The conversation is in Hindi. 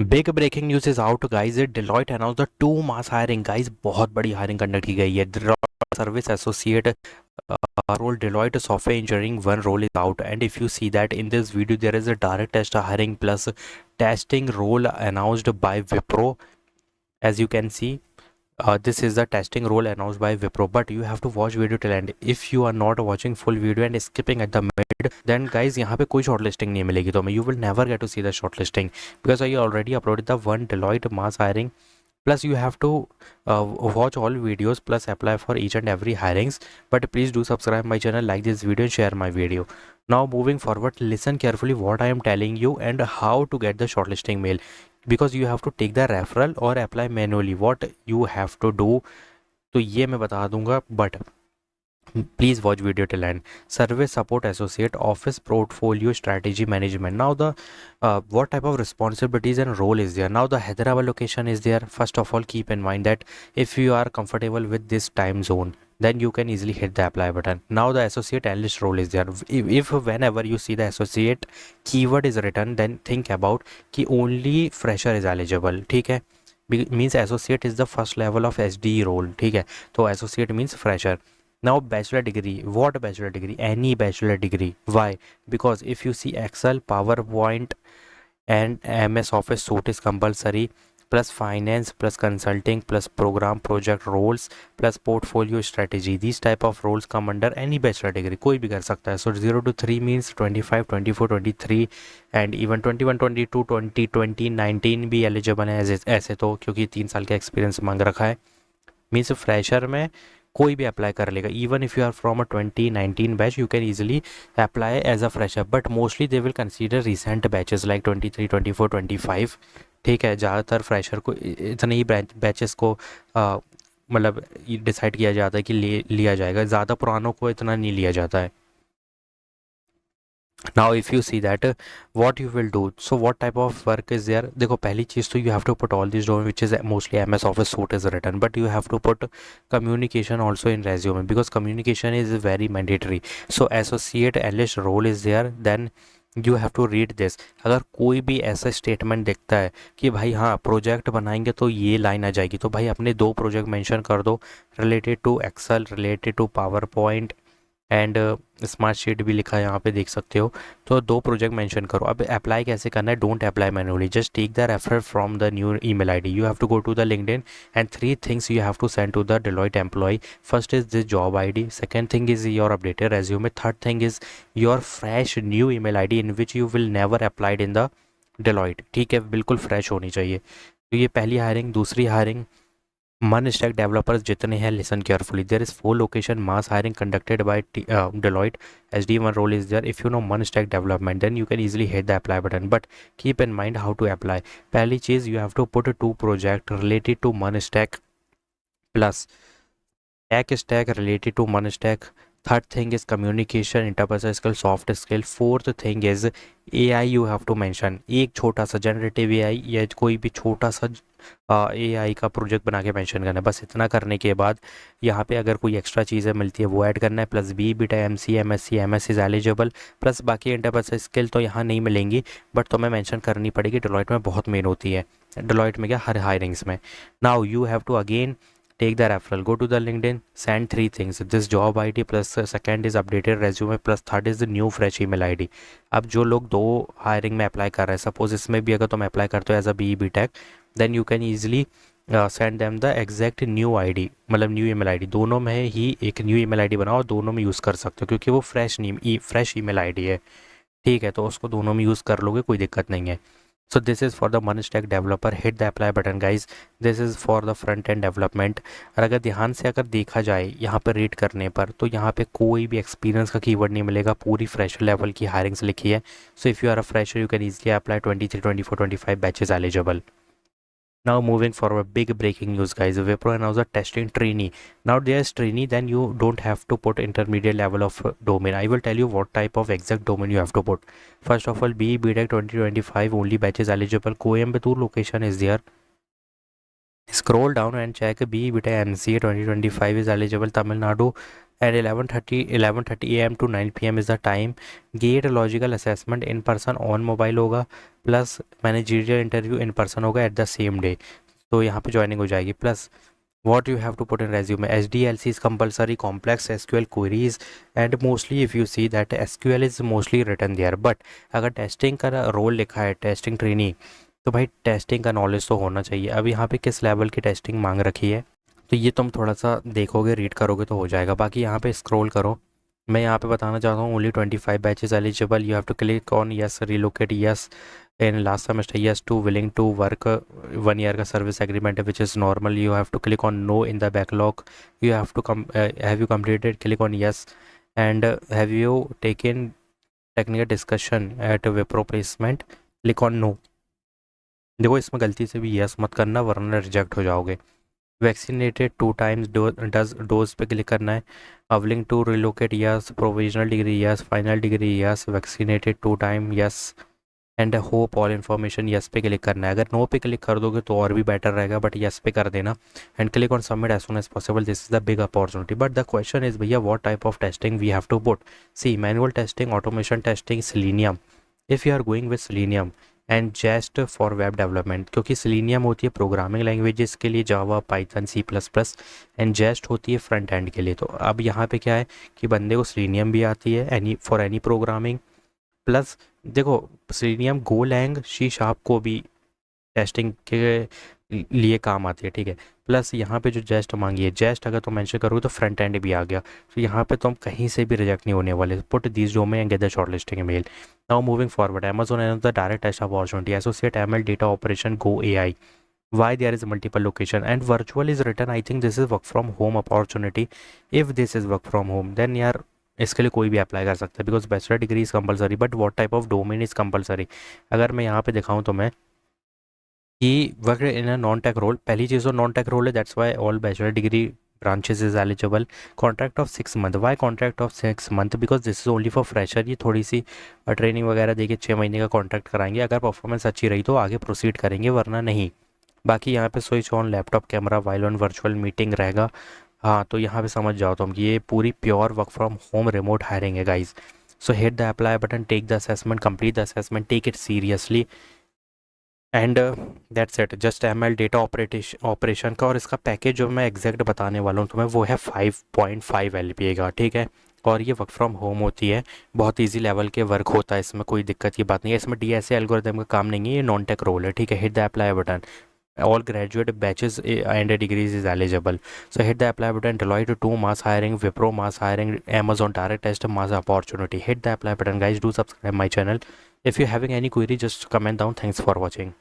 Big breaking news is out guys, Deloitte announce the to mass hiring. Guys बहुत बड़ी हायरिंग कंडक्ट की गई है। Service associate role Deloitte software engineering one role is out, and if you see that in this video there is a direct test hiring plus testing role announced by Wipro. As you can see, this is the testing role announced by Wipro, but you have to watch video till end. If you are not watching full video and skipping at the mid, then guys यहाँ पे कोई shortlisting नहीं मिलेगी तुम्हें. You will never get to see the shortlisting because I already uploaded the one Deloitte mass hiring. Plus you have to watch all videos plus apply for each and every hirings. But please do subscribe my channel, like this video and share my video. Now moving forward, listen carefully what I am telling you and how to get the shortlisting mail, because you have to take the referral or apply manually. What you have to do, तो ये मैं बता दूंगा, but please watch video till end. Service support associate, office portfolio strategy management. Now the what type of responsibilities and role is there? Now the Hyderabad location is there. First of all, keep in mind that if you are comfortable with this time zone, then you can easily hit the apply button. Now the associate analyst role is there. If whenever you see the associate keyword is written, then think about कि only fresher is eligible. ठीक है, means associate is the first level of SD role. ठीक है, तो associate means fresher. Now bachelor degree, what bachelor degree? Any bachelor degree. Why? Because if you see Excel, PowerPoint and MS Office suite is compulsory, plus finance plus consulting plus program project roles plus portfolio strategy, these type of roles come under any bachelor degree. कोई भी कर सकता है. So 0 to 3 means 25, 24, 23 and even 21, 22, 20, 20, 19 भी एलिजिबल है ऐसे तो, क्योंकि 3 साल का एक्सपीरियंस मांग रखा है. मीन्स फ्रेशर में कोई भी अप्लाई कर लेगा. Even if you are from a 2019 batch, you can easily apply as a fresher, but mostly they will consider recent batches like 23, 24, 25. ठीक है, ज़्यादातर फ्रेशर को इतने ही बैचेस को मतलब डिसाइड किया जाता है कि लिया जाएगा. ज़्यादा पुरानों को इतना नहीं लिया जाता है. Now if you see that what you will do, so what type of work is there? देखो पहली चीज़ तो you have to put all these domain which is mostly MS Office suite is written, but you have to put communication also in resume because communication is very mandatory. So associate analyst role is there, then you have to read this. अगर कोई भी ऐसा स्टेटमेंट दिखता है कि भाई हाँ प्रोजेक्ट बनाएंगे तो ये लाइन आ जाएगी, तो भाई अपने 2 प्रोजेक्ट मेंशन कर दो related to Excel, related to PowerPoint and Smartsheet भी लिखा है यहाँ पे देख सकते हो. तो 2 प्रोजेक्ट मेंशन करो. अब अप्लाई कैसे करना है? Don't apply manually, just take the refer from the new email ID. You have to go to the LinkedIn and 3 things you have to send to the Deloitte employ. First is this job ID, second thing is your updated resume, third thing is your fresh new email ID in which you will never applied in the Deloitte. ठीक है, बिल्कुल फ्रेश होनी चाहिए. तो ये पहली हायरिंग. दूसरी हायरिंग, मन स्टैक डेवलपर्स जितने हैं, listen carefully. There is 4 location mass hiring conducted by Deloitte. SD1 role is there. If you know मन stack development, then you can easily hit the apply button, but keep in mind how to apply. पहली चीज़, you have to put 2 project related to मन stack plus tech stack related to मन stack. Third thing is communication, interpersonal skill, soft skill. Fourth thing is AI you have to mention. एक छोटा सा जनरेटिव AI या कोई भी छोटा सा AI का प्रोजेक्ट बना के मेंशन करना है. बस इतना करने के बाद यहाँ पे अगर कोई एक्स्ट्रा चीज़ें मिलती है वो ऐड करना है. Plus BBTech MSc MS is eligible. Plus बाकी इंटरपर्सनल स्किल तो यहाँ नहीं मिलेंगी, बट तुम्हें मेंशन करनी पड़ेगी. डिलॉयट में बहुत मेन होती है. डिलॉयट में क्या, हर हायरिंग्स में. Now you have to again take the referral, go to the LinkedIn, send 3 things: this job ID plus second is updated resume plus third is the new fresh email ID. अब जो लोग 2 हायरिंग में अप्लाई कर रहे हैं, सपोज इसमें भी अगर तुम अप्लाई करते हो as a BBTech, then you can easily send them the exact new ID, मतलब न्यू ईमेल आईडी. दोनों में ही एक न्यू ईमेल आईडी बनाओ, दोनों में यूज़ कर सकते हो क्योंकि वो फ्रेश ईमेल आईडी है. ठीक है, तो उसको दोनों में यूज़ कर लोगे, कोई दिक्कत नहीं है. So this is for the one stack developer. Hit the apply button guys. This is for the front end development. और अगर ध्यान से अगर देखा जाए यहाँ पर रीड करने पर, तो यहाँ पे कोई भी एक्सपीरियंस का कीवर्ड नहीं मिलेगा. पूरी फ्रेशर लेवल की हायरिंग्स लिखी है. So if you are a fresher, you can easily apply. 23, 24, 25 batches eligible. Now moving forward, big breaking news guys. Wipro announced a testing trainee. Now there's trainee, then you don't have to put intermediate level of domain. I will tell you what type of exact domain you have to put. First of all, BTech 2025 only batches eligible. Coimbatore location is there. Scroll down and check BTech MCA 2025 is eligible. Tamil Nadu and 11:30 a.m. to 9 p.m. is the time. Get logical assessment in person on mobile होगा, plus managerial interview in person होगा एट द सेम डे, तो यहाँ पे ज्वाइनिंग हो जाएगी. Plus what you have to put in resume: SDLC is compulsory, complex SQL queries, and mostly if you see that SQL is mostly written there. but अगर टेस्टिंग का रोल लिखा है टेस्टिंग ट्रेनी, तो भाई टेस्टिंग का नॉलेज तो होना चाहिए. अब यहाँ पे किस लेवल की टेस्टिंग मांग रखी है, तो ये तुम थोड़ा सा देखोगे, रीड करोगे तो हो जाएगा. बाकी यहाँ पे स्क्रॉल करो, मैं यहाँ पे बताना चाहता हूँ only 25 batches eligible, you have to click on yes, relocate yes in last semester, yes to willing to work 1 year का सर्विस एग्रीमेंट है which is normal, you have to click on no in the backlog, you have to have you completed, click on yes, and have you taken technical discussion at Wipro placement, click on no. देखो इसमें गलती से भी यस मत करना वरना रिजेक्ट हो जाओगे. वैक्सीनेटेड 2 टाइम्स डोज पे क्लिक करना है. Willing to relocate yes, provisional degree yes, final degree yes, vaccinated 2 time yes, and hope all information yes पे क्लिक करना है. अगर नो पे क्लिक कर दोगे तो और भी बेटर रहेगा, बट यस पे कर देना and click on submit as soon as possible. This is the big opportunity, but the question is भैया what type of testing we have to put. See manual testing, automation testing, Selenium. If you are going with Selenium and Jest for web development, क्योंकि सेलेनियम होती है प्रोग्रामिंग लैंग्वेजेस के लिए, Java, Python, C++, and Jest होती है फ्रंट एंड के लिए. तो अब यहाँ पे क्या है कि बंदे को सेलेनियम भी आती है एनी प्रोग्रामिंग, प्लस देखो सेलेनियम गोलैंग सी शार्प को भी टेस्टिंग के लिए काम आती है, ठीक है. प्लस यहाँ पे जो जेस्ट मांगी है, जेस्ट अगर तुम मेंशन करोगे तो फ्रंट एंड भी आ गया, तो यहाँ पे तुम कहीं से भी रिजेक्ट नहीं होने वाले. Put these domain and get the short listing mail. Now moving forward, Amazon and the direct test opportunity, associate ML data operation Go AI. Why there is multiple location and virtual is written, I think this is work from home opportunity. If this is work from home then यार इसके लिए कोई भी अप्लाई कर सकता है, because bachelor degree is compulsory, but what type of domain is compulsory. अगर मैं यहाँ पे दिखाऊँ तो मैं कि work in a non tech role, पहली चीज़ तो नॉन टेक रोल है, that's why all bachelor degree branches is eligible. Contract of 6 month. Why contract of 6 month? Because this is only for fresher. ये थोड़ी सी ट्रेनिंग वगैरह देके 6 महीने का कॉन्ट्रैक्ट कराएंगे, अगर परफॉर्मेंस अच्छी रही तो आगे प्रोसीड करेंगे वरना नहीं. बाकी यहाँ पे switch on laptop camera while on virtual meeting रहेगा. हाँ तो यहाँ पे समझ जाओ तुम कि ये पूरी pure work from home remote hiring है guys. So hit the apply button, take the assessment, complete the assessment, take it seriously, and that's it. Just ML data operation का, और इसका पैकेज जो मैं एग्जैक्ट बताने वाला हूँ तुम्हें वो है 5.5 LPA का, ठीक है. और ये वर्क फ्रॉम होम होती है, बहुत इजी लेवल के वर्क होता है, इसमें कोई दिक्कत की बात नहीं है. इसमें DSA एल्गोरिथम का काम नहीं है, ये नॉन टेक रोल है, ठीक है. Hit the apply button, all graduate batches and degrees is eligible. So hit the apply button. Deloitte 2 mass hiring, Wipro mass hiring, Amazon direct test mass opportunity. Hit the apply button guys. Do subscribe my channel. If you're having any query just comment down. Thanks for watching.